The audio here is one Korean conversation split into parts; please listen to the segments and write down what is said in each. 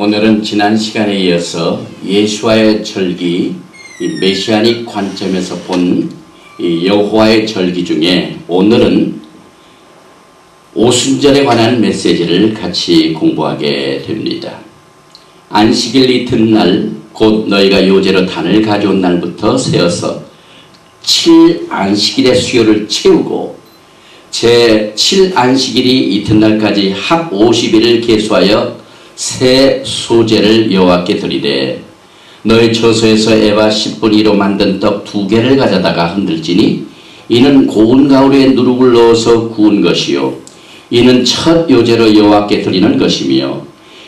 오늘은 지난 시간에 이어서 예수와의 절기, 메시아닉 관점에서 본 여호와의 절기 중에 오늘은 오순절에 관한 메시지를 같이 공부하게 됩니다. 안식일 이튿날 곧 너희가 요제로 단을 가져온 날부터 세어서 7안식일의 수요를 채우고 제7안식일이 이튿날까지 합 50일을 계수하여 새 소제를 여호와께 드리되 너희 처소에서 에바 10분의 1로 만든 떡 2개를 가져다가 흔들지니 이는 고운 가루에 누룩을 넣어서 구운 것이요 이는 첫 요제로 여호와께 드리는 것이며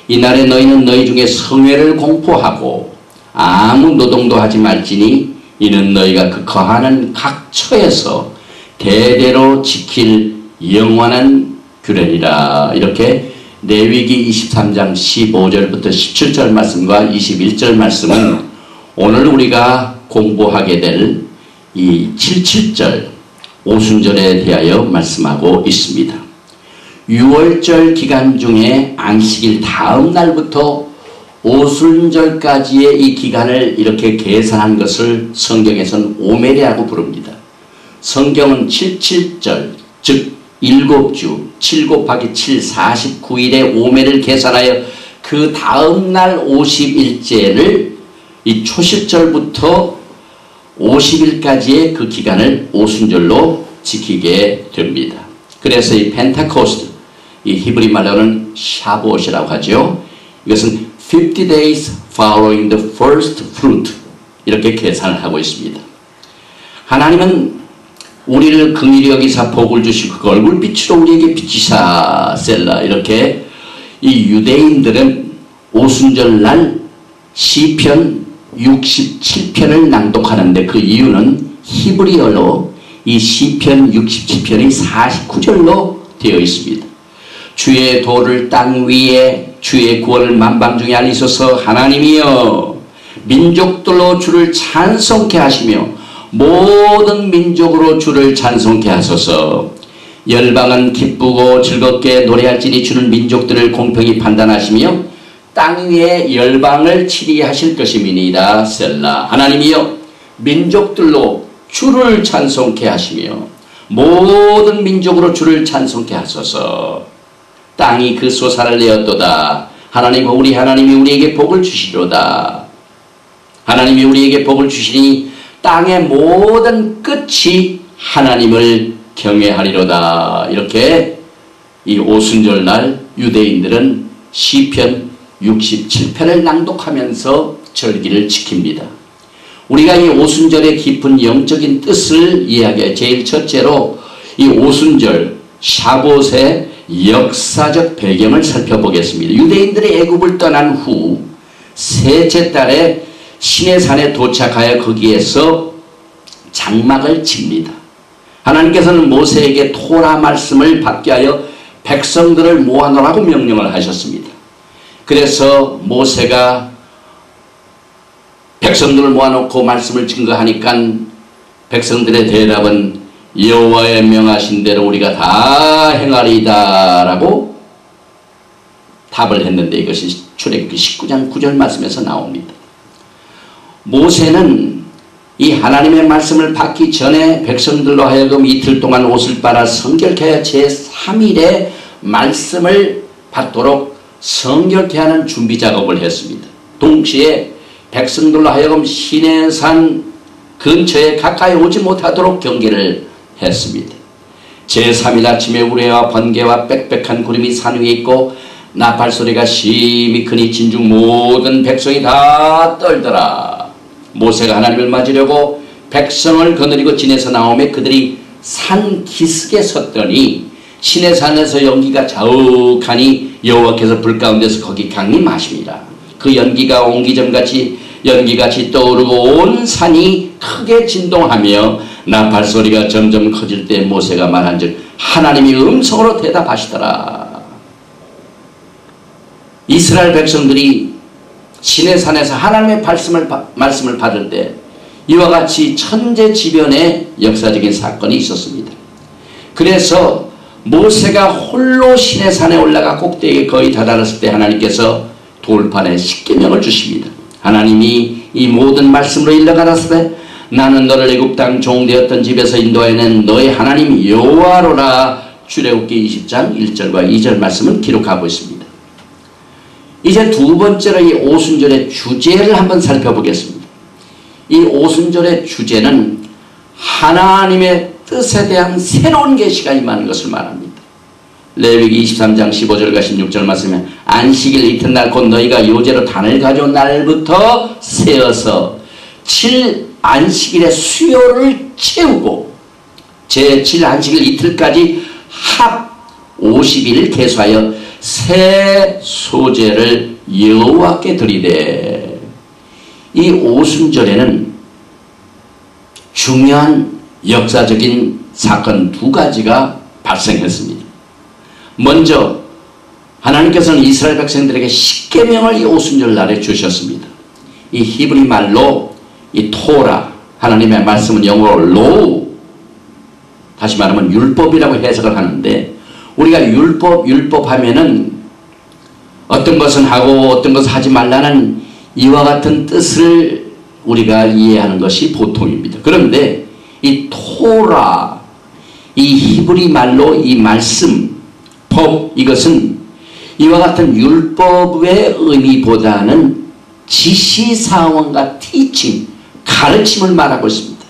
이날에 너희는 너희 중에 성회를 공포하고 아무 노동도 하지 말지니 이는 너희가 그 거하는 각 처에서 대대로 지킬 영원한 규례니라. 이렇게 레위기 23장 15절부터 17절 말씀과 21절 말씀은 오늘 우리가 공부하게 될 이 77절 오순절에 대하여 말씀하고 있습니다. 6월절 기간 중에 안식일 다음 날부터 오순절까지의 이 기간을 이렇게 계산한 것을 성경에서는 오메리라고 부릅니다. 성경은 77절, 즉 7주, 7 곱하기 7, 49일의 오매를 계산하여 그 다음날 50일째를 이 초실절부터 50일까지의 그 기간을 오순절로 지키게 됩니다. 그래서 이 펜타코스트, 이 히브리 말로는 샤봇이라고 하죠. 이것은 50 days following the first fruit 이렇게 계산을 하고 있습니다. 하나님은 우리를 긍휼히 여기사 복을 주시고 그 얼굴빛으로 우리에게 비치사 셀라 이렇게 이 유대인들은 오순절날 시편 67편을 낭독하는데 그 이유는 히브리어로 이 시편 67편이 49절로 되어 있습니다. 주의 도를 땅 위에 주의 구원을 만방중에 알리소서. 하나님이여 민족들로 주를 찬송케 하시며 모든 민족으로 주를 찬송케 하소서. 열방은 기쁘고 즐겁게 노래할지니 주는 민족들을 공평히 판단하시며 땅 위에 열방을 치리하실 것임이니이다. 셀라. 하나님이여 민족들로 주를 찬송케 하시며 모든 민족으로 주를 찬송케 하소서. 땅이 그 솟아를 내었도다. 하나님 우리 하나님이 우리에게 복을 주시리로다. 하나님이 우리에게 복을 주시니 땅의 모든 끝이 하나님을 경외하리로다. 이렇게 이 오순절날 유대인들은 시편 67편을 낭독하면서 절기를 지킵니다. 우리가 이 오순절의 깊은 영적인 뜻을 이야기해 제일 첫째로 이 오순절 샤봇의 역사적 배경을 살펴보겠습니다. 유대인들이 애굽을 떠난 후 셋째 달에 시내산에 도착하여 거기에서 장막을 칩니다. 하나님께서는 모세에게 토라 말씀을 받게 하여 백성들을 모아놓으라고 명령을 하셨습니다. 그래서 모세가 백성들을 모아놓고 말씀을 증거하니까 백성들의 대답은 여호와의 명하신 대로 우리가 다 행하리이다 라고 답을 했는데 이것이 출애굽기 19장 9절 말씀에서 나옵니다. 모세는 이 하나님의 말씀을 받기 전에 백성들로 하여금 이틀 동안 옷을 빨아 성결케 하여 제3일에 말씀을 받도록 성결케 하는 준비 작업을 했습니다. 동시에 백성들로 하여금 시내산 근처에 가까이 오지 못하도록 경계를 했습니다. 제3일 아침에 우레와 번개와 빽빽한 구름이 산 위에 있고 나팔 소리가 심히 크니 진중 모든 백성이 다 떨더라. 모세가 하나님을 맞으려고 백성을 거느리고 진에서 나오며 그들이 산 기슭에 섰더니 시내산에서 연기가 자욱하니 여호와께서 불 가운데서 거기 강림하십니다. 그 연기가 옹기점같이 연기같이 떠오르고 온 산이 크게 진동하며 나팔 소리가 점점 커질 때 모세가 말한즉 하나님이 음성으로 대답하시더라. 이스라엘 백성들이 시내산에서 하나님의 말씀을 받을 때 이와 같이 천재지변의 역사적인 사건이 있었습니다. 그래서 모세가 홀로 시내산에 올라가 꼭대기에 거의 다다랐을 때 하나님께서 돌판에 십계명을 주십니다. 하나님이 이 모든 말씀으로 일러가라사대 나는 너를 애굽 땅 종되었던 집에서 인도하여낸 너의 하나님 여호와로라. 출애굽기 20장 1절과 2절 말씀을 기록하고 있습니다. 이제 두 번째로 이 오순절의 주제를 한번 살펴보겠습니다. 이 오순절의 주제는 하나님의 뜻에 대한 새로운 계시가 임하는 것을 말합니다. 레위기 23장 15절과 16절 말씀에 안식일 이튿날 곧 너희가 요제로 단을 가져온 날부터 세어서 7 안식일의 수요를 채우고 제7 안식일 이틀까지 합 50일을 계수하여 새 소제를 여호와께 드리되. 이 오순절에는 중요한 역사적인 사건 두 가지가 발생했습니다. 먼저 하나님께서는 이스라엘 백성들에게 십계명을 이 오순절 날에 주셨습니다. 이 히브리 말로 이 토라, 하나님의 말씀은 영어로 로우, 다시 말하면 율법이라고 해석을 하는데, 우리가 율법 하면은 어떤 것은 하고 어떤 것은 하지 말라는 이와 같은 뜻을 우리가 이해하는 것이 보통입니다. 그런데 이 토라, 이 히브리 말로 이 말씀, 법, 이것은 이와 같은 율법의 의미보다는 지시사원과 티칭, 가르침을 말하고 있습니다.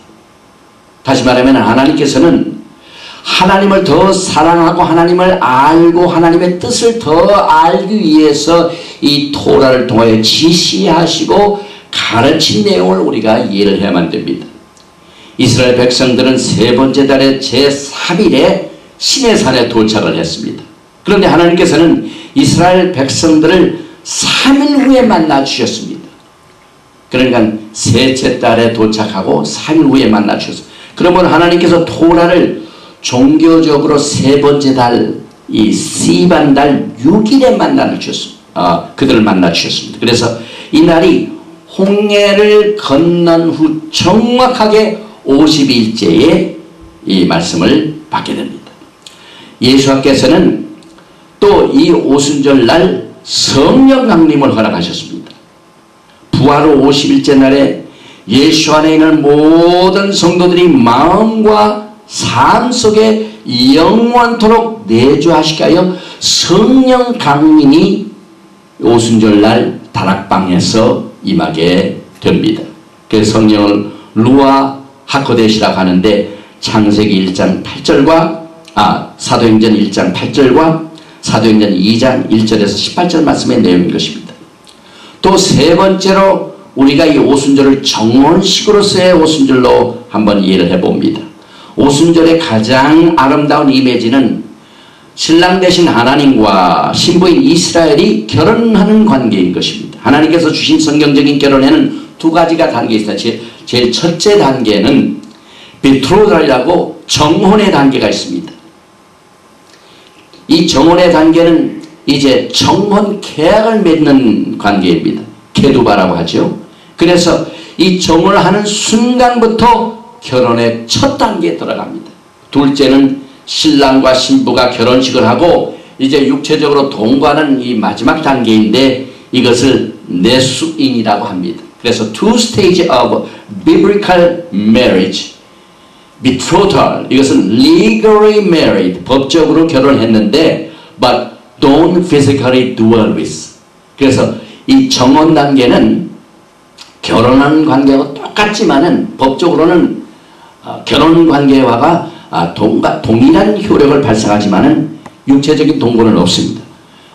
다시 말하면 하나님께서는 하나님을 더 사랑하고 하나님을 알고 하나님의 뜻을 더 알기 위해서 이 토라를 통하여 지시하시고 가르친 내용을 우리가 이해를 해야만 됩니다. 이스라엘 백성들은 세 번째 달의 제3일에 시내산에 도착을 했습니다. 그런데 하나님께서는 이스라엘 백성들을 3일 후에 만나 주셨습니다. 그러니까 셋째 달에 도착하고 3일 후에 만나 주셨습니다. 그러면 하나님께서 토라를 종교적으로 세 번째 달, 이 시반 달 6일에 만나 주셨습니다. 그들을 만나 주셨습니다. 그래서 이 날이 홍해를 건넌 후 정확하게 50일째에 이 말씀을 받게 됩니다. 예수께서는 또 이 오순절 날 성령 강림을 허락하셨습니다. 부활 후 50일째 날에 예수 안에 있는 모든 성도들이 마음과 삶 속에 영원토록 내주하시게 하여 성령 강림이 오순절 날 다락방에서 임하게 됩니다. 그래서 성령을 루아 하코데시라고 하는데 창세기 1장 8절과 사도행전 1장 8절과 사도행전 2장 1절에서 18절 말씀의 내용인 것입니다. 또 세 번째로 우리가 이 오순절을 정혼식으로서의 오순절로 한번 이해를 해봅니다. 오순절의 가장 아름다운 이미지는 신랑 되신 하나님과 신부인 이스라엘이 결혼하는 관계인 것입니다. 하나님께서 주신 성경적인 결혼에는 두 가지가 단계가 있습니다. 제일 첫째 단계는 비트로달이라고 정혼의 단계가 있습니다. 이 정혼의 단계는 이제 정혼 계약을 맺는 관계입니다. 케두바라고 하죠. 그래서 이 정혼을 하는 순간부터 결혼의 첫 단계에 들어갑니다. 둘째는 신랑과 신부가 결혼식을 하고 이제 육체적으로 동거하는 이 마지막 단계인데 이것을 내수인이라고 합니다. 그래서 two stage of biblical marriage, betrothal, 이것은 legally married, 법적으로 결혼했는데 but don't physically dwell with. 그래서 이 정혼 단계는 결혼하는 관계와 똑같지만은 법적으로는 결혼 관계와가 동일한 효력을 발생하지만은 육체적인 동거는 없습니다.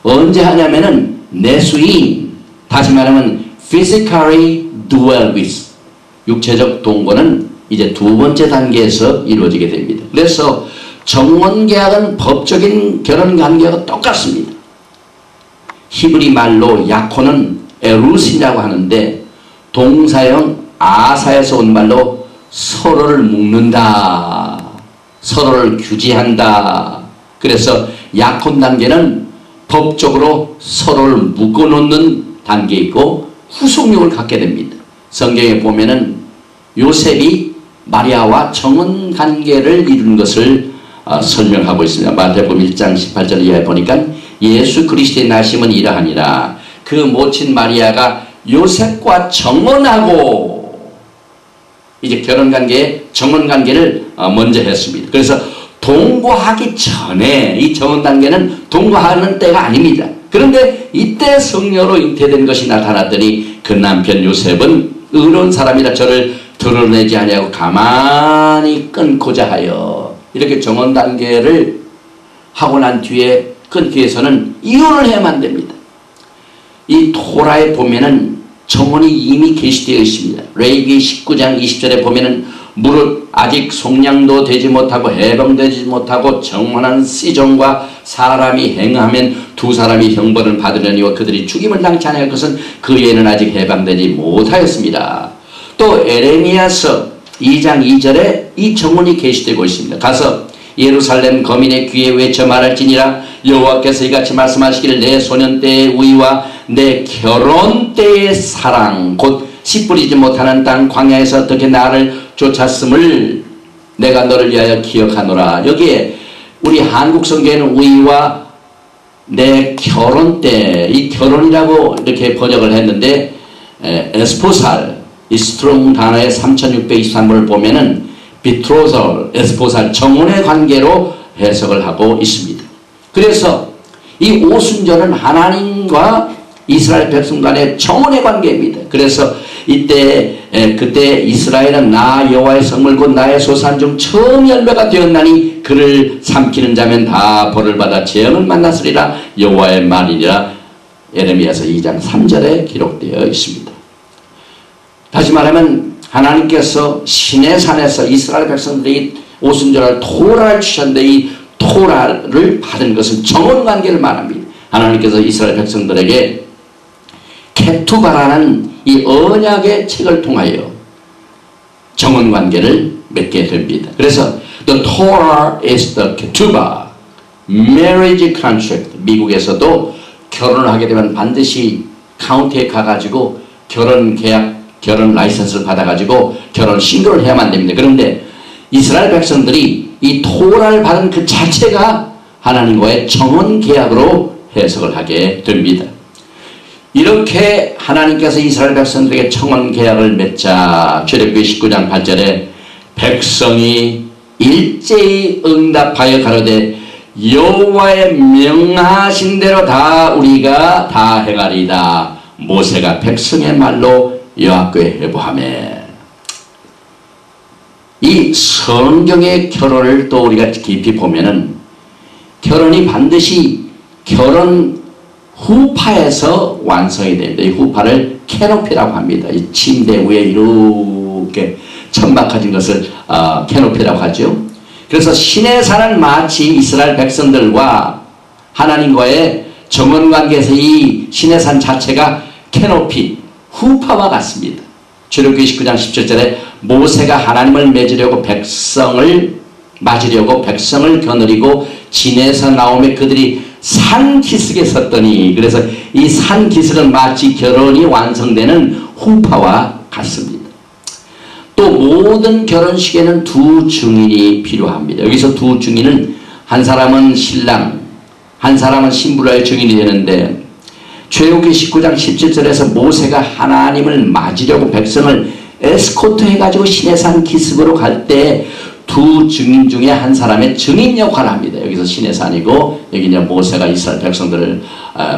언제 하냐면은 내수인, 다시 말하면 physically dwell with, 육체적 동거는 이제 두 번째 단계에서 이루어지게 됩니다. 그래서 정혼계약은 법적인 결혼관계와 똑같습니다. 히브리 말로 야코는 에루시라고 하는데 동사형 아사에서 온 말로 서로를 묶는다, 서로를 규제한다. 그래서 야콘 단계는 법적으로 서로를 묶어놓는 단계이고 후속력을 갖게 됩니다. 성경에 보면은 요셉이 마리아와 정혼 관계를 이룬 것을 설명하고 있습니다. 마태복음 1장 18절 이하에 보니까 예수 그리스도의 나심은 이러하니라. 그 모친 마리아가 요셉과 정혼하고 이제 결혼관계, 정혼관계를 먼저 했습니다. 그래서 동거하기 전에 이 정혼관계는 동거하는 때가 아닙니다. 그런데 이때 성녀로 잉태된 것이 나타났더니 그 남편 요셉은 의로운 사람이라 저를 드러내지 아니하고 가만히 끊고자 하여 이렇게 정혼관계를 하고 난 뒤에 끊기 위해서는 이혼을 해야만 됩니다. 이 토라에 보면은 정혼이 이미 게시되어 있습니다. 레위기 19장 20절에 보면은 무릇 아직 속량도 되지 못하고 해방되지 못하고 정혼한 시종과 사람이 행하면 두 사람이 형벌을 받으려니와 그들이 죽임을 당치 아니할 것은 그 예는 아직 해방되지 못하였습니다. 또 에레미야서 2장 2절에 이 정혼이 게시되고 있습니다. 가서 예루살렘 거민의 귀에 외쳐 말할지니라 여호와께서 이같이 말씀하시기를 내 소년 때의 우위와 내 결혼 때의 사랑 곧 씨 뿌리지 못하는 땅 광야에서 어떻게 나를 쫓았음을 내가 너를 위하여 기억하노라. 여기에 우리 한국 성경에는 우위와 내 결혼 때, 이 결혼이라고 이렇게 번역을 했는데 에스포살, 이 스트롱 단어의 3623번을 보면은 비트로설, 에스포살, 정혼의 관계로 해석을 하고 있습니다. 그래서 이 오순절은 하나님과 이스라엘 백성 간의 정혼의 관계입니다. 그래서 그때 이스라엘은 나 여호와의 성물 곧 나의 소산 중 처음 열매가 되었나니 그를 삼키는 자면 다 벌을 받아 재앙을 만났으리라 여호와의 말이니라. 예레미야서 2장 3절에 기록되어 있습니다. 다시 말하면 하나님께서 시내산에서 이스라엘 백성들이 오순절을 토라를 주셨는데 이 토라를 받은 것은 정혼관계를 말합니다. 하나님께서 이스라엘 백성들에게 케투바라는 이 언약의 책을 통하여 정혼관계를 맺게 됩니다. 그래서 The Torah is the ketubah, marriage contract. 미국에서도 결혼을 하게 되면 반드시 카운티에 가가지고 결혼 계약, 결혼 라이선스를 받아가지고 결혼 신고를 해야만 됩니다. 그런데 이스라엘 백성들이 이 토라를 받은 그 자체가 하나님과의 정혼 계약으로 해석을 하게 됩니다. 이렇게 하나님께서 이스라엘 백성들에게 정혼 계약을 맺자 출애굽기 19장 8절에 백성이 일제히 응답하여 가로되 여호와의 명하신 대로 다 우리가 다 행하리이다. 모세가 백성의 말로 여호와께 회부하며 이 성경의 결혼을 또 우리가 깊이 보면은 결혼이 반드시 결혼 후파에서 완성이 됩니다. 이 후파를 캐노피라고 합니다. 이 침대 위에 이렇게 천막해진 것을 캐노피라고 하죠. 그래서 시내산은 마치 이스라엘 백성들과 하나님과의 정혼관계에서 이 시내산 자체가 캐노피, 후파와 같습니다. 출애굽기 19장 17절에 모세가 하나님을 맺으려고 백성을 맞으려고 백성을 거느리고 진에서 나오며 그들이 산 기슭에 섰더니, 그래서 이 산 기슭은 마치 결혼이 완성되는 후파와 같습니다. 또 모든 결혼식에는 두 증인이 필요합니다. 여기서 두 증인은 한 사람은 신랑, 한 사람은 신부라의 증인이 되는데 출애굽기 19장 17절에서 모세가 하나님을 맞으려고 백성을 에스코트 해가지고 시내산 기슭으로 갈 때 두 증인 중에 한 사람의 증인 역할을 합니다. 여기서 시내산이고 여기 이제 모세가 이스라엘 백성들을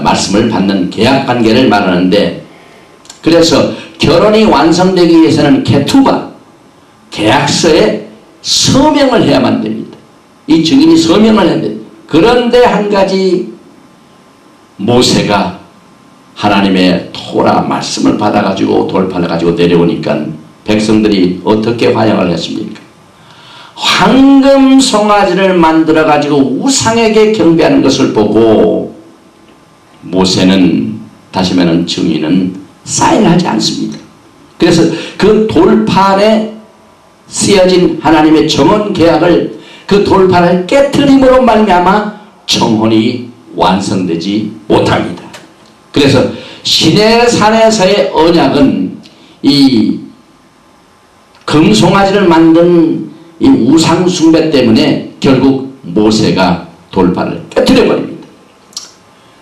말씀을 받는 계약 관계를 말하는데, 그래서 결혼이 완성되기 위해서는 케투바, 계약서에 서명을 해야만 됩니다. 이 증인이 서명을 해야 됩니다. 그런데 한 가지, 모세가 하나님의 토라 말씀을 받아가지고 돌판을 가지고 내려오니까 백성들이 어떻게 환영을 했습니까? 황금 송아지를 만들어 가지고 우상에게 경배하는 것을 보고 모세는, 다시 말하면 증인은 사인하지 않습니다. 그래서 그 돌판에 쓰여진 하나님의 정혼 계약을, 그 돌판을 깨트림으로 말미암아 정혼이 완성되지 못합니다. 그래서 시내산에서의 언약은 이 금송아지를 만든 이 우상 숭배 때문에 결국 모세가 돌판을 깨트려 버립니다.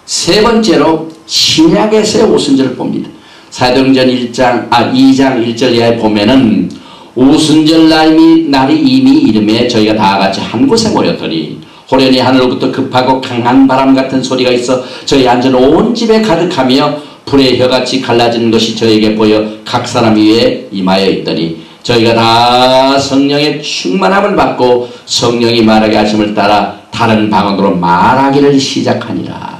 세 번째로 신약에서의 오순절을 봅니다. 사도행전 2장 1절 이하에 보면은 오순절 날이 이미 이름에 저희가 다 같이 한 곳에 모였더니 호련히 하늘로부터 급하고 강한 바람 같은 소리가 있어 저희 앉은 온 집에 가득하며 불의 혀같이 갈라지는 것이 저에게 보여 각 사람 위에 임하여 있더니 저희가 다 성령의 충만함을 받고 성령이 말하게 하심을 따라 다른 방언으로 말하기를 시작하니라.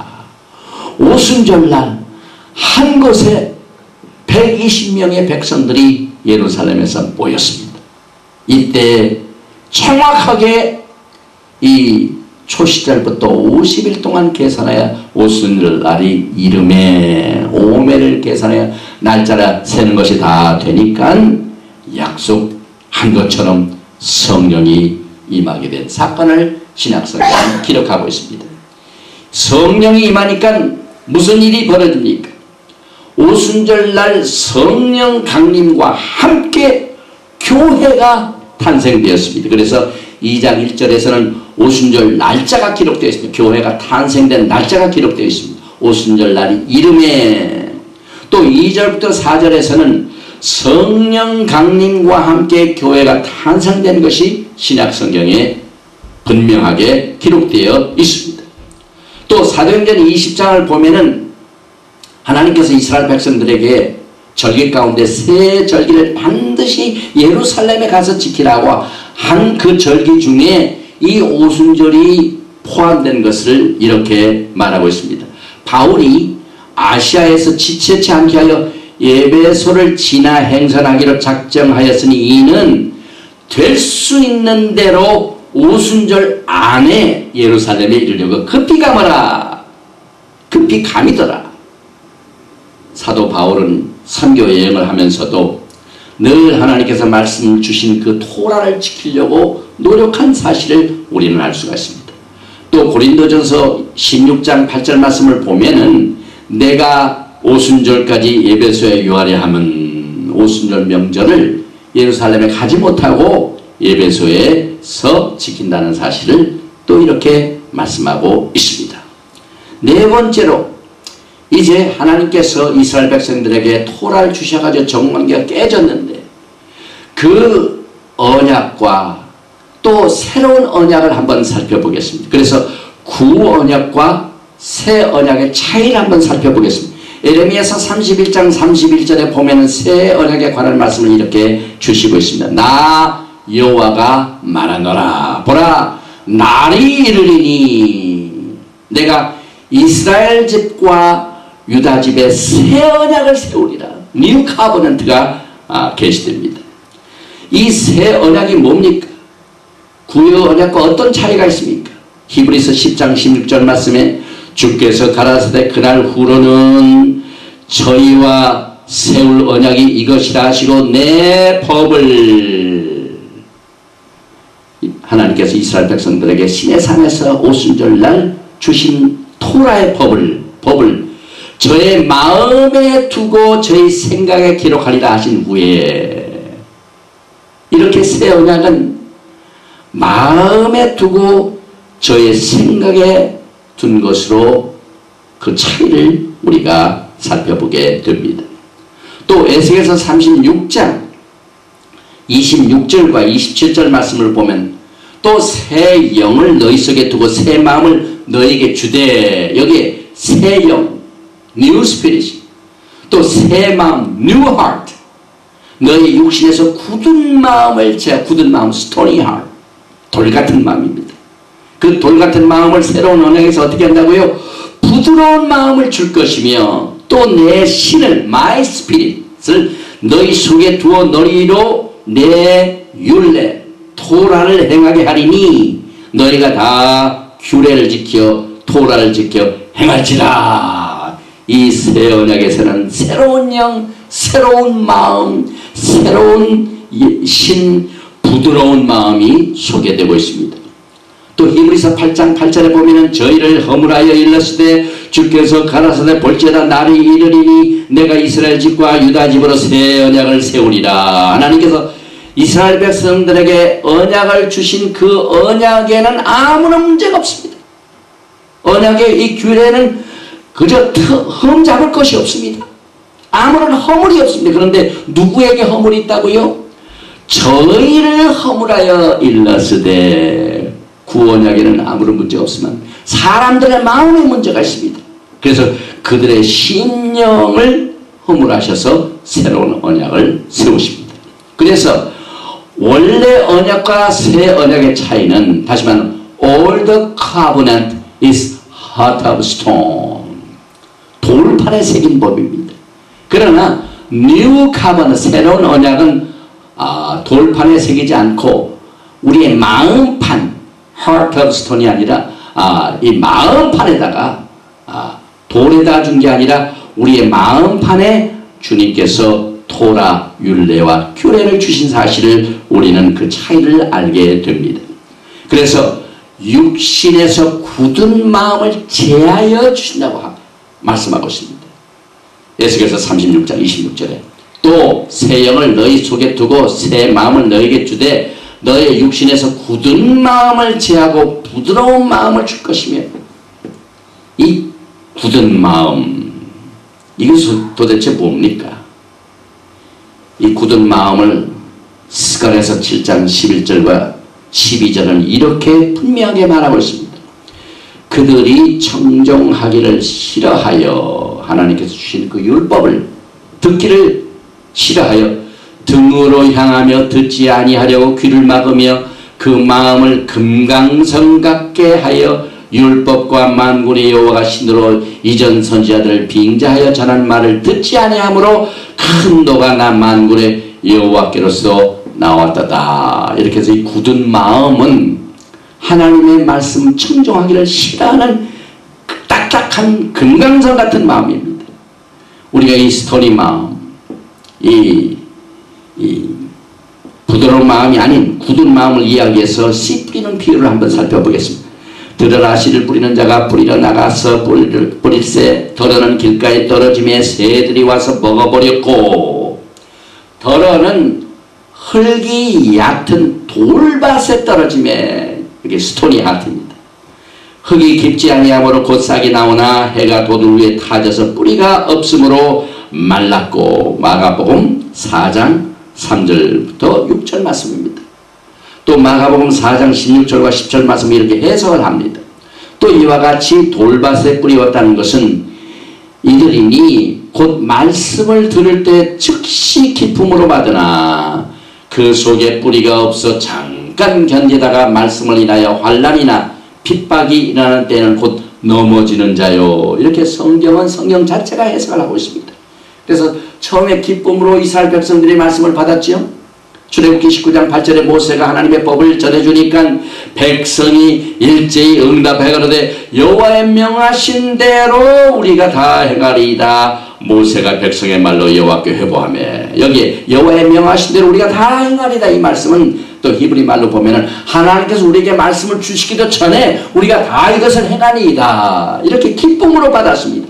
오순절날 한 곳에 120명의 백성들이 예루살렘에서 모였습니다. 이때 정확하게 이 초시절부터 50일 동안 계산해야 오순절 날이 이름에 오매를 계산해야 날짜를 세는 것이 다 되니까 약속한 것처럼 성령이 임하게 된 사건을 신약성경은 기록하고 있습니다. 성령이 임하니까 무슨 일이 벌어집니까? 오순절 날 성령 강림과 함께 교회가 탄생되었습니다. 그래서 2장 1절에서는 오순절 날짜가 기록되어 있습니다. 교회가 탄생된 날짜가 기록되어 있습니다. 오순절 날이 이름에 또 2절부터 4절에서는 성령 강림과 함께 교회가 탄생된 것이 신약성경에 분명하게 기록되어 있습니다. 또 사도행전 20장을 보면은 하나님께서 이스라엘 백성들에게 절기 가운데 세 절기를 반드시 예루살렘에 가서 지키라고 한 그 절기 중에 이 오순절이 포함된 것을 이렇게 말하고 있습니다. 바울이 아시아에서 지체치 않게 하여 에베소를 지나 행선하기로 작정하였으니 이는 될 수 있는 대로 오순절 안에 예루살렘에 이르려고 급히 가머라. 급히 감이더라. 사도 바울은 선교 여행을 하면서도 늘 하나님께서 말씀 주신 그 토라를 지키려고 노력한 사실을 우리는 알 수가 있습니다. 또 고린도전서 16장 8절 말씀을 보면은 내가 오순절까지 에베소에 유하려 하면 오순절 명절을 예루살렘에 가지 못하고 에베소에서 지킨다는 사실을 또 이렇게 말씀하고 있습니다. 네 번째로 이제 하나님께서 이스라엘 백성들에게 토라를 주셔가지고 정관계가 깨졌는데 그 언약과 또 새로운 언약을 한번 살펴보겠습니다. 그래서 구언약과 새 언약의 차이를 한번 살펴보겠습니다. 에레미야서 31장 31절에 보면 새 언약에 관한 말씀을 이렇게 주시고 있습니다. 나 여호와가 말하노라. 보라 날이 이르리니 내가 이스라엘 집과 유다 집에 새 언약을 세우리라. 뉴 카버넌트가 게시됩니다. 이 새 언약이 뭡니까? 구약 언약과 어떤 차이가 있습니까? 히브리서 10장 16절 말씀에 주께서 가라사대 그날 후로는 저희와 세울 언약이 이것이라 하시고 내 법을 하나님께서 이스라엘 백성들에게 시내산에서 오순절날 주신 토라의 법을 저의 마음에 두고 저의 생각에 기록하리라 하신 후에 이렇게 새 언약은 마음에 두고 저의 생각에 둔 것으로 그 차이를 우리가 살펴보게 됩니다. 또 에스겔서 36장 26절과 27절 말씀을 보면 또 새 영을 너희 속에 두고 새 마음을 너희에게 주되 여기에 새 영 New Spirit 또 새 마음 New Heart 너희 육신에서 굳은 마음을 제가 굳은 마음 Stony Heart 돌 같은 마음입니다. 그 돌 같은 마음을 새로운 언약에서 어떻게 한다고요? 부드러운 마음을 줄 것이며 또 내 신을 My Spirit을 너희 속에 두어 너희로 내 율례 토라를 행하게 하리니 너희가 다 규례를 지켜 토라를 지켜 행할지라. 이 새 언약에서는 새로운 영, 새로운 마음, 새로운 신, 부드러운 마음이 소개되고 있습니다. 또 히브리서 8장 8절에 보면은 저희를 허물하여 일렀으되 주께서 가라사대 볼지어다 날이 이르리니 내가 이스라엘 집과 유다 집으로 새 언약을 세우리라. 하나님께서 이스라엘 백성들에게 언약을 주신 그 언약에는 아무런 문제가 없습니다. 언약의 이 규례는 그저 흠 잡을 것이 없습니다. 아무런 허물이 없습니다. 그런데 누구에게 허물이 있다고요? 저희를 허물하여 일렀으되 구원약에는 아무런 문제 없으면 사람들의 마음에 문제가 있습니다. 그래서 그들의 심령을 허물하셔서 새로운 언약을 세우십니다. 그래서 원래 언약과 새 언약의 차이는 다시 말하면 Old covenant is heart of stone. 돌판에 새긴 법입니다. 그러나 New covenant, 새로운 언약은 돌판에 새기지 않고 우리의 마음판, heart of stone이 아니라 이 마음판에다가 돌에다 준 게 아니라 우리의 마음판에 주님께서 토라, 율례와 규례를 주신 사실을 우리는 그 차이를 알게 됩니다. 그래서 육신에서 굳은 마음을 제하여 주신다고 말씀하고 있습니다. 에스겔서 36장 26절에 또 새 영을 너희 속에 두고 새 마음을 너에게 주되 너의 육신에서 굳은 마음을 제하고 부드러운 마음을 줄 것이며 이 굳은 마음 이것은 도대체 뭡니까? 이 굳은 마음을 스가랴서 7장 11절과 12절은 이렇게 분명하게 말하고 있습니다. 그들이 청정하기를 싫어하여 하나님께서 주신 그 율법을 듣기를 싫어하여 등으로 향하며 듣지 아니하려고 귀를 막으며 그 마음을 금강석 같게 하여 율법과 만군의 여호와가 신으로 이전 선지자들을 빙자하여 전한 말을 듣지 아니하므로 큰 노가 나 만군의 여호와께로서 나왔다다. 이렇게 해서 이 굳은 마음은 하나님의 말씀 청정하기를 싫어하는 딱딱한 금강석 같은 마음입니다. 우리가 이 스토리 마음, 이 부드러운 마음이 아닌 굳은 마음을 이야기해서 씨 뿌리는 비유를 한번 살펴보겠습니다. 들으라 씨를 뿌리는 자가 뿌리러 나가서 뿌릴새 덜어는 길가에 떨어짐에 새들이 와서 먹어버렸고 덜어는 흙이 얕은 돌밭에 떨어짐에 이게 스토니 하트입니다. 흙이 깊지 아니하므로 곧 싹이 나오나 해가 도들 위에 타져서 뿌리가 없으므로 말랐고 마가복음 4장 3절부터 6절 말씀입니다. 또 마가복음 4장 16절과 10절 말씀이 이렇게 해석을 합니다. 또 이와 같이 돌밭에 뿌리웠다는 것은 이들이니 곧 말씀을 들을 때 즉시 기쁨으로 받으나 그 속에 뿌리가 없어 잠깐 견디다가 말씀을 인하여 환난이나 핍박이 일어나는 때는 곧 넘어지는 자요. 이렇게 성경은 성경 자체가 해석을 하고 있습니다. 그래서 처음에 기쁨으로 이스라엘 백성들이 말씀을 받았지요. 출애굽기 19장 8절에 모세가 하나님의 법을 전해주니까 백성이 일제히 응답하거든 여호와의 명하신 대로 우리가 다 행하리이다. 모세가 백성의 말로 여호와께 회보하며 여기에 여호와의 명하신 대로 우리가 다 행하리이다. 이 말씀은 또 히브리 말로 보면은 하나님께서 우리에게 말씀을 주시기도 전에 우리가 다 이것을 행하리이다. 이렇게 기쁨으로 받았습니다.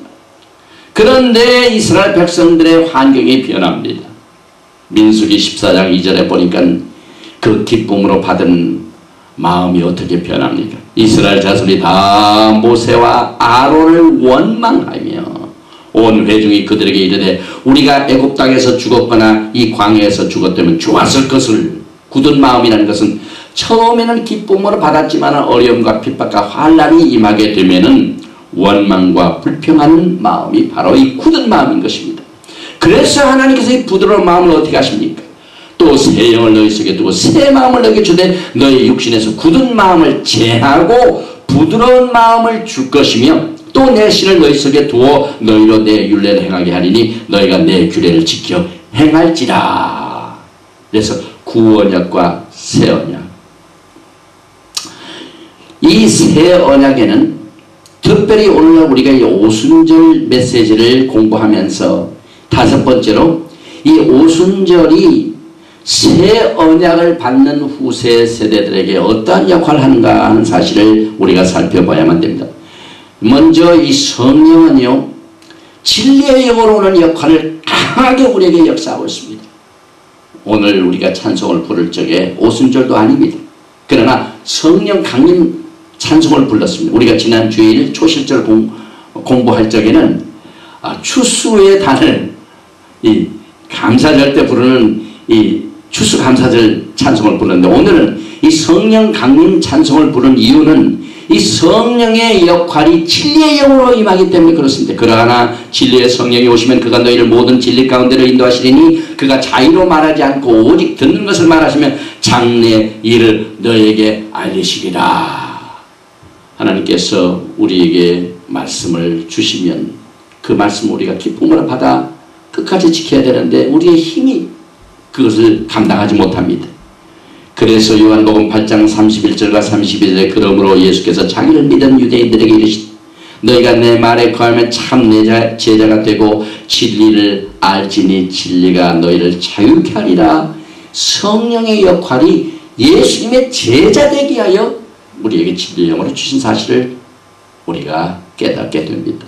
그런데 이스라엘 백성들의 환경이 변합니다. 민수기 14장 2절에 보니까 그 기쁨으로 받은 마음이 어떻게 변합니까? 이스라엘 자손이 다 모세와 아론을 원망하며 온 회중이 그들에게 이르되 우리가 애굽 땅에서 죽었거나 이 광야에서 죽었다면 좋았을 것을. 굳은 마음이라는 것은 처음에는 기쁨으로 받았지만 어려움과 핍박과 환난이 임하게 되면은 원망과 불평하는 마음이 바로 이 굳은 마음인 것입니다. 그래서 하나님께서 이 부드러운 마음을 어떻게 하십니까? 또 새 영을 너희 속에 두고 새 마음을 너에게 주되 너희 육신에서 굳은 마음을 제하고 부드러운 마음을 줄 것이며 또 내 신을 너희 속에 두어 너희로 내 율례를 행하게 하리니 너희가 내 규례를 지켜 행할지라. 그래서 구언약과 새 언약. 이 새 언약에는 특별히 오늘날 우리가 이 오순절 메시지를 공부하면서 다섯 번째로 이 오순절이 새 언약을 받는 후세 세대들에게 어떠한 역할을 하는가 하는 사실을 우리가 살펴봐야만 됩니다. 먼저 이 성령은요 진리의 영으로 오는 역할을 강하게 우리에게 역사하고 있습니다. 오늘 우리가 찬송을 부를 적에 오순절도 아닙니다. 그러나 성령 강림 찬송을 불렀습니다. 우리가 지난 주일 초실절 공부할 적에는 추수의 단을 이 감사절 때 부르는 이 추수감사절 찬송을 부르는데, 오늘은 이 성령 강림 찬송을 부르는 이유는 이 성령의 역할이 진리의 영으로 임하기 때문에 그렇습니다. 그러나 진리의 성령이 오시면 그가 너희를 모든 진리 가운데로 인도하시리니 그가 자의로 말하지 않고 오직 듣는 것을 말하시면 장래 일을 너희에게 알리시리라. 하나님께서 우리에게 말씀을 주시면 그 말씀을 우리가 기쁨으로 받아 끝까지 지켜야 되는데 우리의 힘이 그것을 감당하지 못합니다. 그래서 요한복음 8장 31절과 32절에 그러므로 예수께서 자기를 믿은 유대인들에게 이르시되 너희가 내 말에 거하면 참 내 제자가 되고 진리를 알지니 진리가 너희를 자유케 하리라. 성령의 역할이 예수님의 제자 되게 하여 우리에게 진리의 영으로 주신 사실을 우리가 깨닫게 됩니다.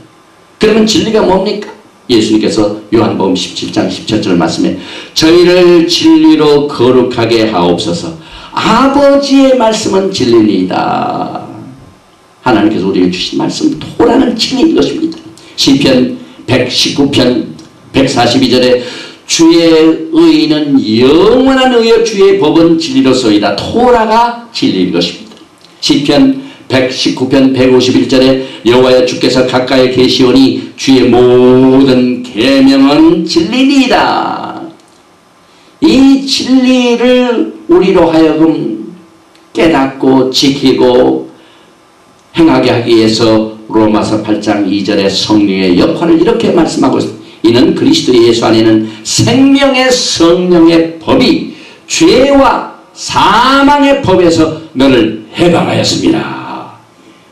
그러면 진리가 뭡니까? 예수님께서 요한복음 17장 17절 말씀에 저희를 진리로 거룩하게 하옵소서. 아버지의 말씀은 진리니이다. 하나님께서 우리에게 주신 말씀 토라는 진리인 것입니다. 시편 119편 142절에 주의 의는 영원한 의여 주의 법은 진리로소이다. 토라가 진리인 것입니다. 시편 119편 151절에 여호와여 주께서 가까이 계시오니 주의 모든 계명은 진리니이다. 이 진리를 우리로 하여금 깨닫고 지키고 행하게 하기 위해서 로마서 8장 2절에 성령의 역할을 이렇게 말씀하고 있습니다. 이는 그리스도 예수 안에는 생명의 성령의 법이 죄와 사망의 법에서 너를 해방하였습니다.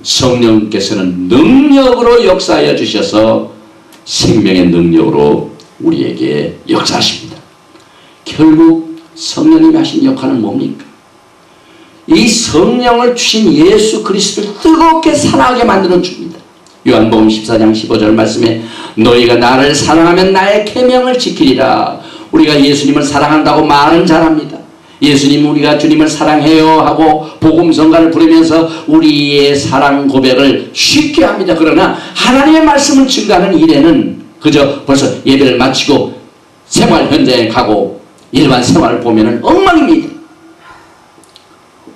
성령께서는 능력으로 역사하여 주셔서 생명의 능력으로 우리에게 역사하십니다. 결국 성령님이 하신 역할은 뭡니까? 이 성령을 주신 예수 그리스도를 뜨겁게 사랑하게 만들어 줍니다. 요한복음 14장 15절 말씀에 너희가 나를 사랑하면 나의 계명을 지키리라. 우리가 예수님을 사랑한다고 말은 잘합니다. 예수님 우리가 주님을 사랑해요 하고 복음성가를 부르면서 우리의 사랑 고백을 쉽게 합니다. 그러나 하나님의 말씀을 증거하는 일에는 그저 벌써 예배를 마치고 생활 현장에 가고 일반 생활을 보면 엉망입니다.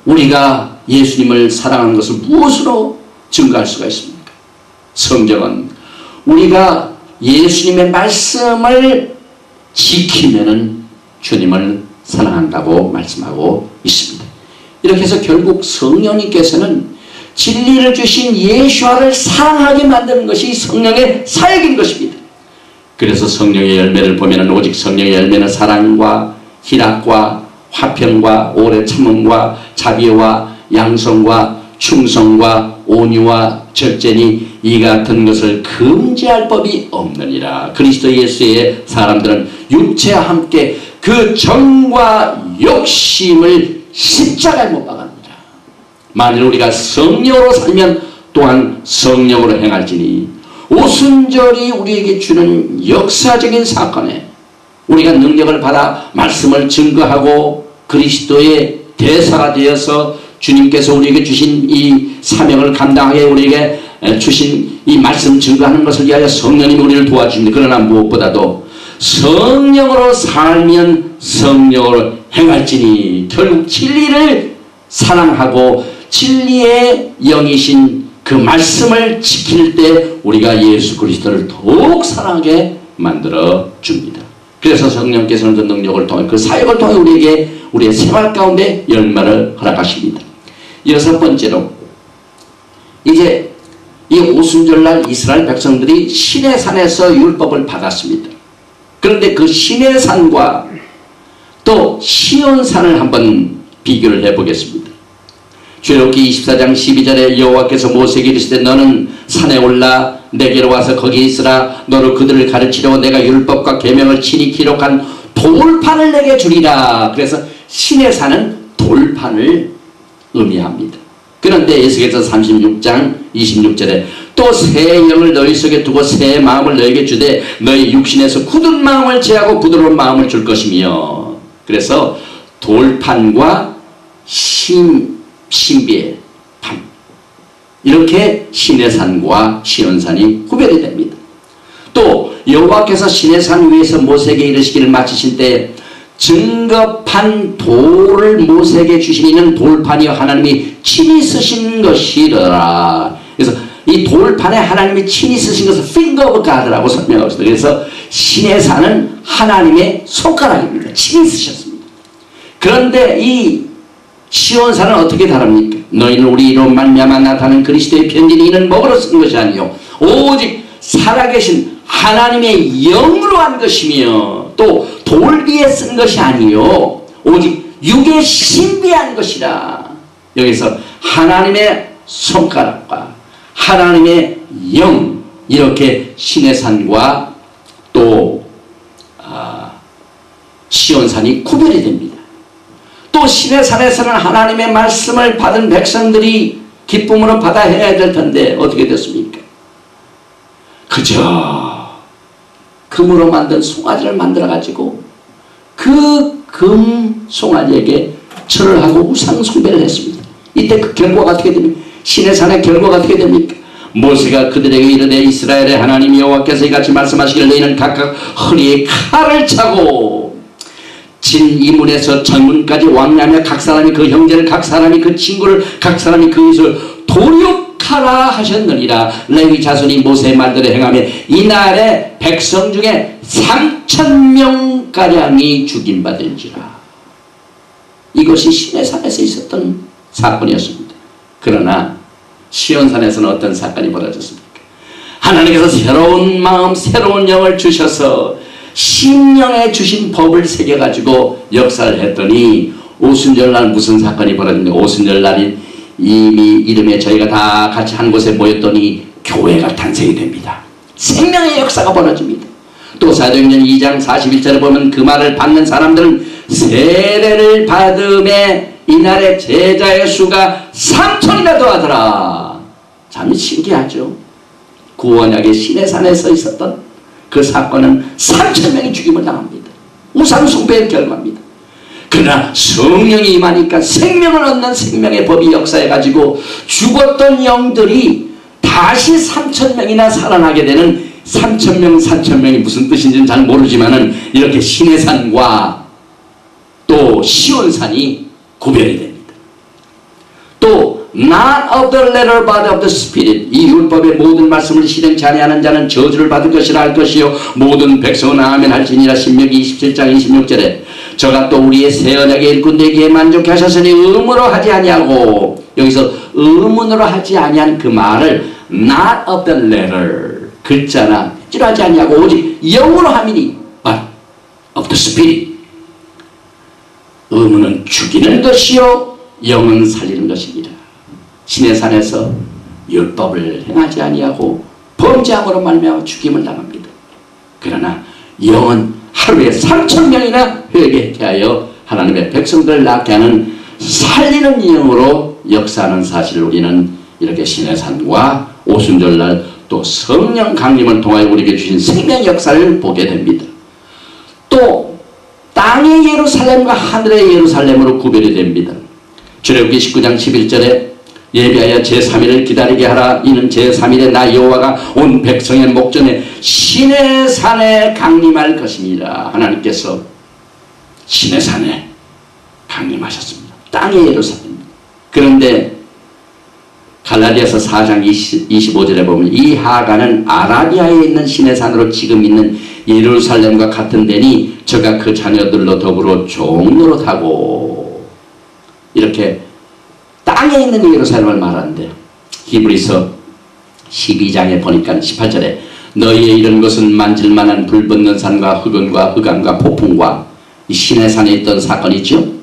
우리가 예수님을 사랑하는 것을 무엇으로 증거할 수가 있습니까? 성경은 우리가 예수님의 말씀을 지키면은 주님을 사랑한다고 말씀하고 있습니다. 이렇게 해서 결국 성령님께서는 진리를 주신 예수와를 사랑하게 만드는 것이 성령의 사역인 것입니다. 그래서 성령의 열매를 보면 오직 성령의 열매는 사랑과 희락과 화평과 오래 참음과 자비와 양성과 충성과 온유와 절제니 이 같은 것을 금지할 법이 없느니라. 그리스도 예수의 사람들은 육체와 함께 그 정과 욕심을 십자가에 못 박았느니라. 만일 우리가 성령으로 살면 또한 성령으로 행할지니 오순절이 우리에게 주는 역사적인 사건에 우리가 능력을 받아 말씀을 증거하고 그리스도의 대사가 되어서 주님께서 우리에게 주신 이 사명을 감당하게 우리에게 주신 이 말씀 증거하는 것을 위하여 성령님이 우리를 도와주십니다. 그러나 무엇보다도 성령으로 살면 성령으로 행할지니 결국 진리를 사랑하고 진리의 영이신 그 말씀을 지킬 때 우리가 예수 그리스도를 더욱 사랑하게 만들어 줍니다. 그래서 성령께서는 그 능력을 통해 그 사역을 통해 우리에게 우리의 생활 가운데 열매를 허락하십니다. 여섯 번째로 이제 이 오순절날 이스라엘 백성들이 시내산에서 율법을 받았습니다. 그런데 그 시내산과 또 시온산을 한번 비교를 해보겠습니다. 출애굽기 24장 12절에 여호와께서 모세에게 이르시되 너는 산에 올라 내게로 와서 거기에 있으라. 너로 그들을 가르치려고 내가 율법과 계명을 친히 기록한 돌판을 내게 주리라. 그래서 시내산은 돌판을 의미합니다. 그런데 에스겔서 36장 26절에 또 새 영을 너희 속에 두고 새 마음을 너희에게 주되 너희 육신에서 굳은 마음을 제하고 부드러운 마음을 줄 것이며. 그래서 돌판과 신비의 판, 이렇게 시내산과 시온산이 구별이 됩니다. 또 여호와께서 시내산 위에서 모세에게 이르시기를 마치신 때 증거판 돌을 모세에게 주신 이는 돌판이여 하나님이 친히 쓰신 것이라. 그래서 이 돌판에 하나님이 친히 쓰신 것을 finger of God라고 설명하고 있습니다. 그래서 시내산은 하나님의 손가락입니다. 친히 쓰셨습니다. 그런데 이 시온산은 어떻게 다릅니까? 너희는 우리로 말미암아 나타나는 그리스도의 편지는 이는 먹으러 쓴 것이 아니요 오직 살아계신 하나님의 영으로 한 것이며 또 돌 위에 쓴 것이 아니요 오직 육에 신비한 것이라. 여기서 하나님의 손가락과 하나님의 영, 이렇게 시내산과 또 시온산이 구별이 됩니다. 또 시내산에서는 하나님의 말씀을 받은 백성들이 기쁨으로 받아 해야 될 텐데 어떻게 됐습니까? 그저 금으로 만든 송아지를 만들어 가지고 그 금 송아지에게 절을 하고 우상 숭배를 했습니다. 이때 그 결과가 어떻게 됩니까? 시내산의 결과가 어떻게 됩니까? 모세가 그들에게 이르되 이스라엘의 하나님 여호와께서 이같이 말씀하시길 너희는 각각 허리에 칼을 차고 진 이문에서 전문까지 왕래하며 각 사람이 그 형제를 각 사람이 그 친구를 각 사람이 그 이웃을 도륙하라 하셨느니라. 레위 자손이 모세의 말대로 행하며 이날에 백성 중에 3,000명가량이 죽임받은지라. 이것이 시내산에서 있었던 사건이었습니다. 그러나 시온산에서는 어떤 사건이 벌어졌습니까? 하나님께서 새로운 마음 새로운 영을 주셔서 심령에 주신 법을 새겨가지고 역사를 했더니 오순절날 무슨 사건이 벌어졌는데 오순절날이 이미 이름에 저희가 다 같이 한 곳에 모였더니 교회가 탄생이 됩니다. 생명의 역사가 벌어집니다. 또 사도행전 2장 41절에 보면 그 말을 받는 사람들은 세례를 받음에 이날의 제자의 수가 3,000이나 더하더라. 참 신기하죠. 구원약의 시내산에서 있었던 그 사건은 3,000명이 죽임을 당합니다. 우상 숭배의 결과입니다. 그러나 성령이 임하니까 생명을 얻는 생명의 법이 역사해가지고 죽었던 영들이 다시 3,000명이나 살아나게 되는 3,000명이 무슨 뜻인지는 잘 모르지만은 이렇게 시내산과 또 시온산이 구별이 됩니다. 또 not of the letter but of the spirit. 이 율법의 모든 말씀을 실행치 아니하는 자는 저주를 받을 것이라 할 것이요 모든 백성은 아멘 할지니라. 신명기 27장 26절에 저가 또 우리의 새 언약의 일꾼 되기에 만족해 하셨으니 의무로 하지 아니하고, 여기서 의문으로 하지 아니한 그 말을 not of the letter, 글자나 찌하지 아니하고 오직 영으로 함이니 but of the spirit. 의문은 죽이는 것이요 영은 살리는 것이니라. 시내산에서 율법을 행하지 아니하고 범죄함으로 말미암아 죽임을 당합니다. 그러나 영은 하루에 3,000명이나 회개케 하여 하나님의 백성들을 낳게 하는 살리는 영으로 역사하는 사실을 우리는 이렇게 시내산과 오순절날 또 성령 강림을 통하여 우리에게 주신 생명 역사를 보게 됩니다. 또 땅의 예루살렘과 하늘의 예루살렘으로 구별이 됩니다. 출애굽기 19장 11절에 예비하여 제3일을 기다리게 하라. 이는 제3일에 나 여호와가 온 백성의 목전에 시내산에 강림할 것입니다. 하나님께서 시내산에 강림하셨습니다. 땅의 예루살렘. 그런데 갈라디아서 4장 25절에 보면 이 하가는 아라비아에 있는 시내산으로 지금 있는 예루살렘과 같은 데니 저가 그 자녀들로 더불어 종노릇하고, 이렇게 땅에 있는 예루살렘을 말하는데 히브리서 12장에 보니까 18절에 너희의 이런 것은 만질만한 불붙는 산과 흑원과 흑암과 폭풍과 이 시내산에 있던 사건이죠.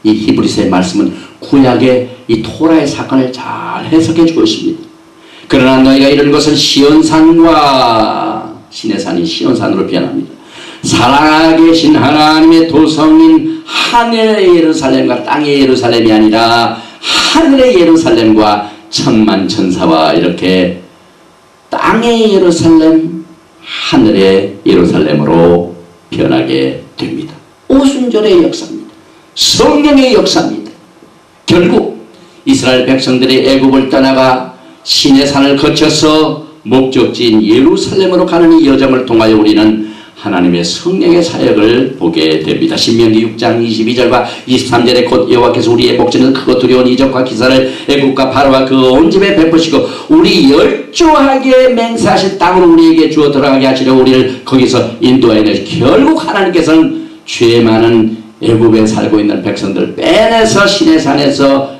이 히브리서의 말씀은 구약의 이 토라의 사건을 잘 해석해 주고 있습니다. 그러나 너희가 이런 것은 시온산과 시내산이 시온산으로 변합니다. 살아계신 하나님의 도성인 하늘의 예루살렘과 땅의 예루살렘이 아니라 하늘의 예루살렘과 천만천사와 이렇게 땅의 예루살렘, 하늘의 예루살렘으로 변하게 됩니다. 오순절의 역사입니다. 성령의 역사입니다. 결국 이스라엘 백성들이 애굽을 떠나가 시내산을 거쳐서 목적지인 예루살렘으로 가는 이 여정을 통하여 우리는 하나님의 성령의 사역을 보게 됩니다. 신명기 6장 22절과 23절에 곧 여호와께서 우리의 목전에서 크고 두려운 이적과 기사를 애국과 바로와 그 온 집에 베푸시고 우리 열조하게 맹세하신 땅으로 우리에게 주어 들어가게 하시려 우리를 거기서 인도하여 내시. 결국 하나님께서는 죄 많은 애굽에 살고 있는 백성들을 빼내서 시내산에서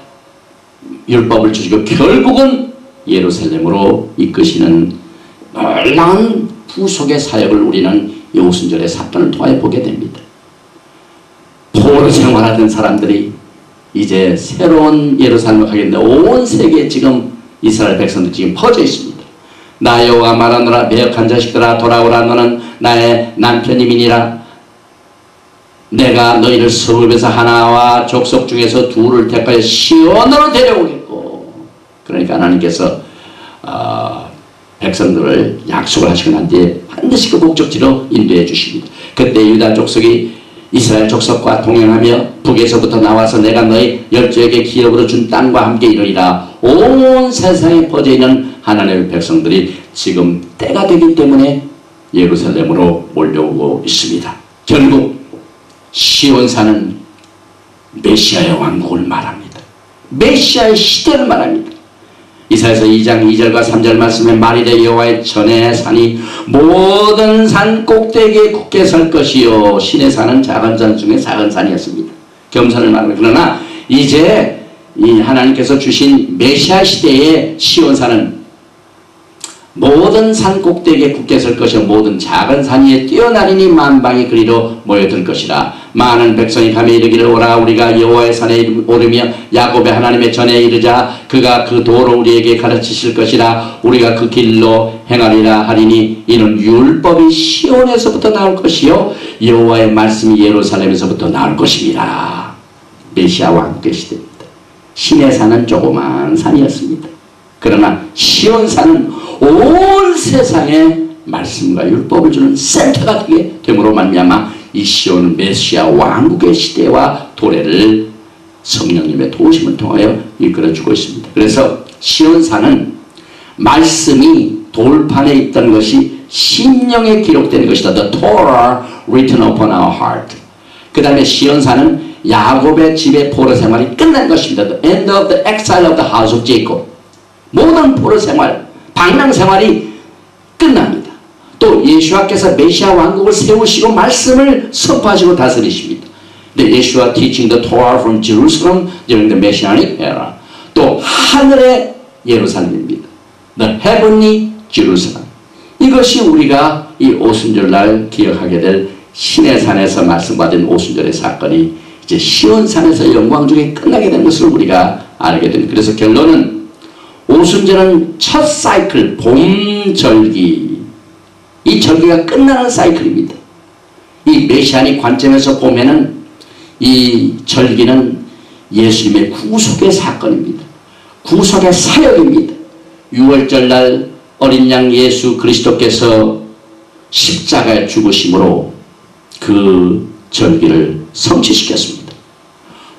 율법을 주시고 결국은 예루살렘으로 이끄시는 놀라운 구속의 사역을 우리는 이 오순절의 사건을 통하여 보게 됩니다. 포로 생활하던 사람들이 이제 새로운 예루살렘을 가겠는데 온 세계에 지금 이스라엘 백성들 지금 퍼져 있습니다. 나 여호와 말하노라 배역한 자식들아 돌아오라 너는 나의 남편임이니라. 내가 너희를 성읍에서 하나와 족속 중에서 둘을 택하여 시온으로 데려오겠고. 그러니까 하나님께서 백성들을 약속을 하시고 난 뒤에 반드시 그 목적지로 인도해 주십니다. 그때 유다 족속이 이스라엘 족속과 동행하며 북에서부터 나와서 내가 너희 열조에게 기업으로 준 땅과 함께 이르리라. 온 세상에 퍼져 있는 하나님의 백성들이 지금 때가 되기 때문에 예루살렘으로 몰려오고 있습니다. 결국 시온산은 메시아의 왕국을 말합니다. 메시아의 시대를 말합니다. 이사야서 2장 2절과 3절 말씀에 말이되 여호와의 전의 산이 모든 산 꼭대기에 굳게 설 것이요. 신의 산은 작은 산 중에 작은 산이었습니다. 겸손을 말합니다. 그러나 이제 이 하나님께서 주신 메시아 시대의 시온산은 모든 산 꼭대기에 굳게 설 것이요 모든 작은 산 위에 뛰어나리니 만방이 그리로 모여들 것이라. 많은 백성이 가며 이르기를 오라 우리가 여호와의 산에 오르며 야곱의 하나님의 전에 이르자 그가 그 도로 우리에게 가르치실 것이라. 우리가 그 길로 행하리라 하리니 이는 율법이 시온에서부터 나올 것이요 여호와의 말씀이 예루살렘에서부터 나올 것입니다. 메시아 왕국의 시대입니다. 신의 산은 조그만 산이었습니다. 그러나 시온산은 온 세상에 말씀과 율법을 주는 센터가 되게 됨으로 말미암아 이 시온은 메시아 왕국의 시대와 도래를 성령님의 도우심을 통하여 이끌어주고 있습니다. 그래서 시온산은 말씀이 돌판에 있던 것이 심령에 기록되는 것이다. The Torah written upon our heart. 그 다음에 시온산은 야곱의 집의 포로 생활이 끝난 것입니다. The end of the exile of the house of Jacob. 모든 포로 생활, 방랑 생활이 끝납니다. 또 예수와께서 메시아 왕국을 세우시고 말씀을 선포하시고 다스리십니다. The Yeshua teaching the Torah from Jerusalem during the Messianic era. 또 하늘의 예루살렘입니다. The heavenly Jerusalem. 이것이 우리가 이 오순절날 기억하게 될 시내산에서 말씀받은 오순절의 사건이 이제 시온산에서 영광 중에 끝나게 된 것을 우리가 알게 됩니다. 그래서 결론은 오순절은 첫 사이클, 봄절기. 이 절기가 끝나는 사이클입니다. 이 메시아닉 관점에서 보면은 이 절기는 예수님의 구속의 사건입니다. 구속의 사역입니다. 6월절날 어린 양 예수 그리스도께서 십자가에 죽으심으로 그 절기를 성취시켰습니다.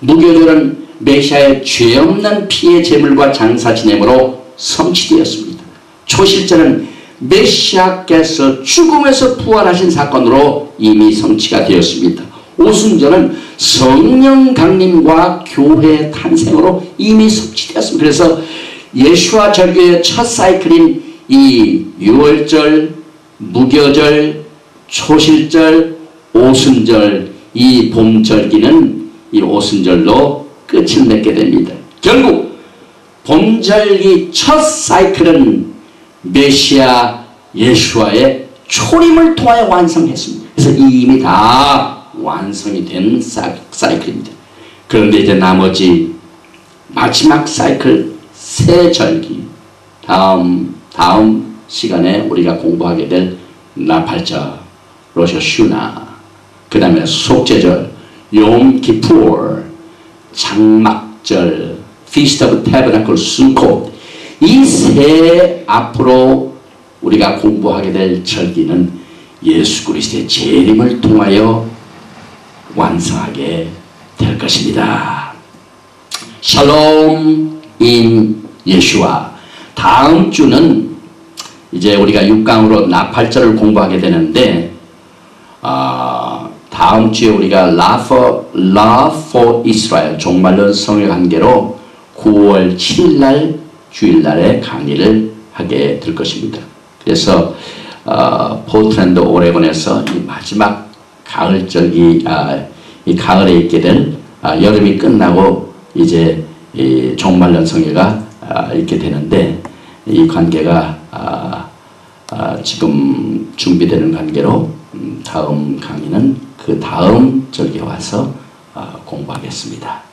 무교절은 메시아의 죄 없는 피의 제물과 장사 지냄으로 성취되었습니다. 초실절은 메시아께서 죽음에서 부활하신 사건으로 이미 성취가 되었습니다. 오순절은 성령 강림과 교회 탄생으로 이미 성취되었습니다. 그래서 예수와 절교의 첫 사이클인 이 6월절, 무교절, 초실절, 오순절, 이 봄절기는 이 오순절로 끝을 맺게 됩니다. 결국 봄절기 첫 사이클은 메시아 예수와의 초림을 통하여 완성했습니다. 그래서 이미 다 완성이 된 사이클입니다. 그런데 이제 나머지 마지막 사이클 새 절기, 다음 시간에 우리가 공부하게 될 나팔절, 로셔슈나, 그 다음에 속죄절, 욤키푸르, 장막절, Feast of Tabernacle, 수콧, 이 세 앞으로 우리가 공부하게 될 절기는 예수 그리스도의 재림을 통하여 완성하게 될 것입니다. 샬롬. in Yeshua. 다음 주는 이제 우리가 6강으로 나팔절을 공부하게 되는데 다음 주에 우리가 Love for Israel 종말론 성의 관계로 9월 7일 날 주일날에 강의를 하게 될 것입니다. 그래서 포트랜드 오레곤에서 이 마지막 가을절기 이 가을에 있게 될 여름이 끝나고 이제 이 종말론 성회가 있게 되는데 이 관계가 지금 준비되는 관계로 다음 강의는 그 다음 절기에 와서 공부하겠습니다.